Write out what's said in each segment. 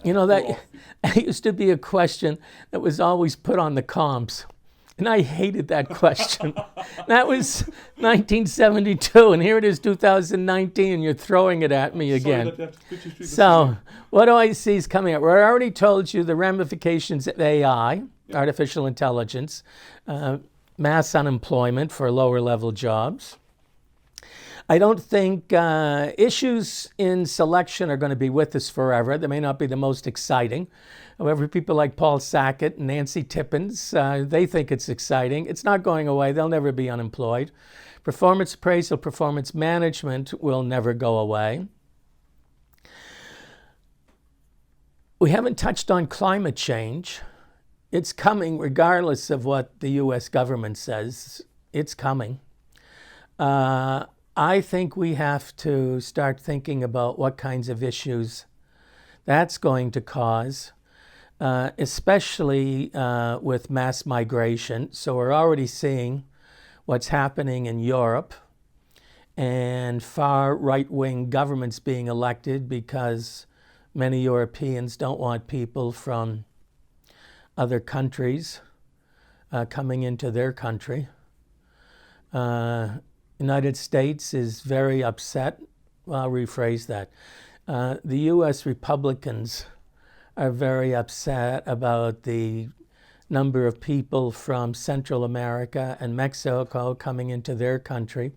You know, that used to be a question that was always put on the comps. And I hated that question. That was 1972, and here it is 2019, and you're throwing it at me again. Sorry that you have to put you through So, what do I see is coming up? We already told you the ramifications of AI, artificial intelligence, mass unemployment for lower level jobs. I don't think issues in selection are going to be with us forever. They may not be the most exciting. However, people like Paul Sackett and Nancy Tippins, they think it's exciting. It's not going away. They'll never be unemployed. Performance appraisal, performance management will never go away. We haven't touched on climate change. It's coming regardless of what the U.S. government says. It's coming. I think we have to start thinking about what kinds of issues that's going to cause, especially with mass migration. So we're already seeing what's happening in Europe and far right-wing governments being elected because many Europeans don't want people from other countries coming into their country. United States is very upset. Well, I'll rephrase that. The U.S. Republicans are very upset about the number of people from Central America and Mexico coming into their country.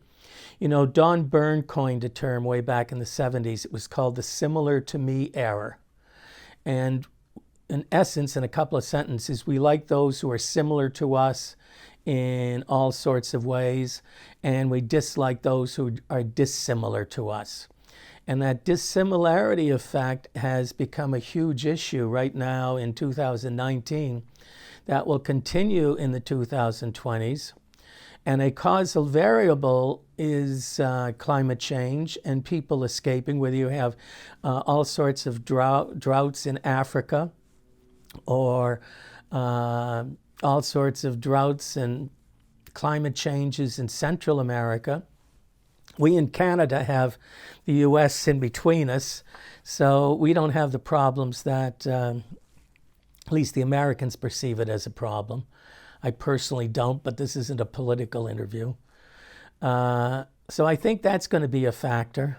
You know, Don Byrne coined a term way back in the 70s. It was called the similar to me error. And in essence, in a couple of sentences, we like those who are similar to us in all sorts of ways, and we dislike those who are dissimilar to us. And that dissimilarity effect has become a huge issue right now in 2019 that will continue in the 2020s. And a causal variable is climate change and people escaping, whether you have all sorts of droughts in Africa or all sorts of droughts and climate changes in Central America. We in Canada have the U.S. in between us, so we don't have the problems that at least the Americans perceive it as a problem. I personally don't, but this isn't a political interview. So I think that's going to be a factor.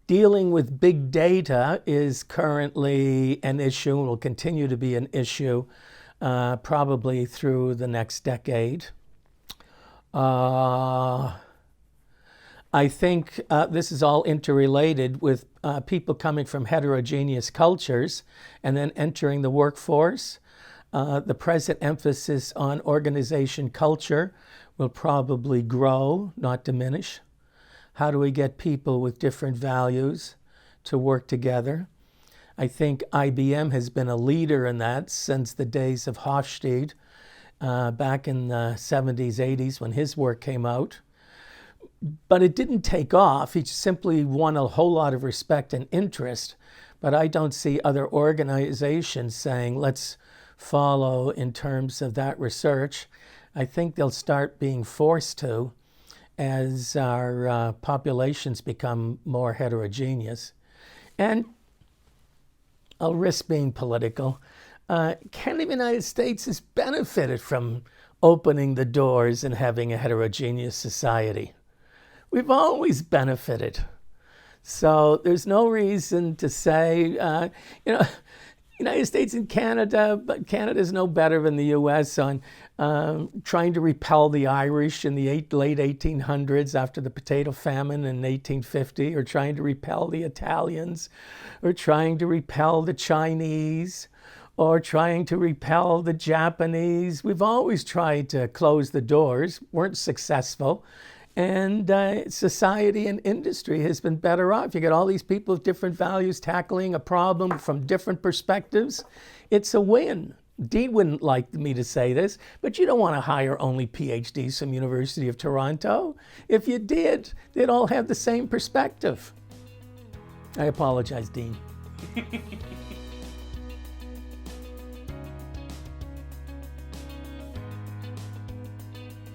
Dealing with big data is currently an issue and will continue to be an issue probably through the next decade. I think this is all interrelated with people coming from heterogeneous cultures and then entering the workforce. The present emphasis on organization culture will probably grow, not diminish. How do we get people with different values to work together? I think IBM has been a leader in that since the days of Hofstede back in the 70s, 80s when his work came out. But it didn't take off. He simply won a whole lot of respect and interest. But I don't see other organizations saying, let's follow in terms of that research. I think they'll start being forced to as our populations become more heterogeneous. And I'll risk being political. Canada, the United States has benefited from opening the doors and having a heterogeneous society. We've always benefited. So there's no reason to say, United States and Canada, but Canada's no better than the U.S. on trying to repel the Irish in the late 1800s after the potato famine in 1850, or trying to repel the Italians, or trying to repel the Chinese, or trying to repel the Japanese. We've always tried to close the doors, weren't successful. And society and industry has been better off. You get all these people with different values tackling a problem from different perspectives. It's a win. Dean wouldn't like me to say this, but you don't want to hire only PhDs from University of Toronto. If you did, they'd all have the same perspective. I apologize, Dean.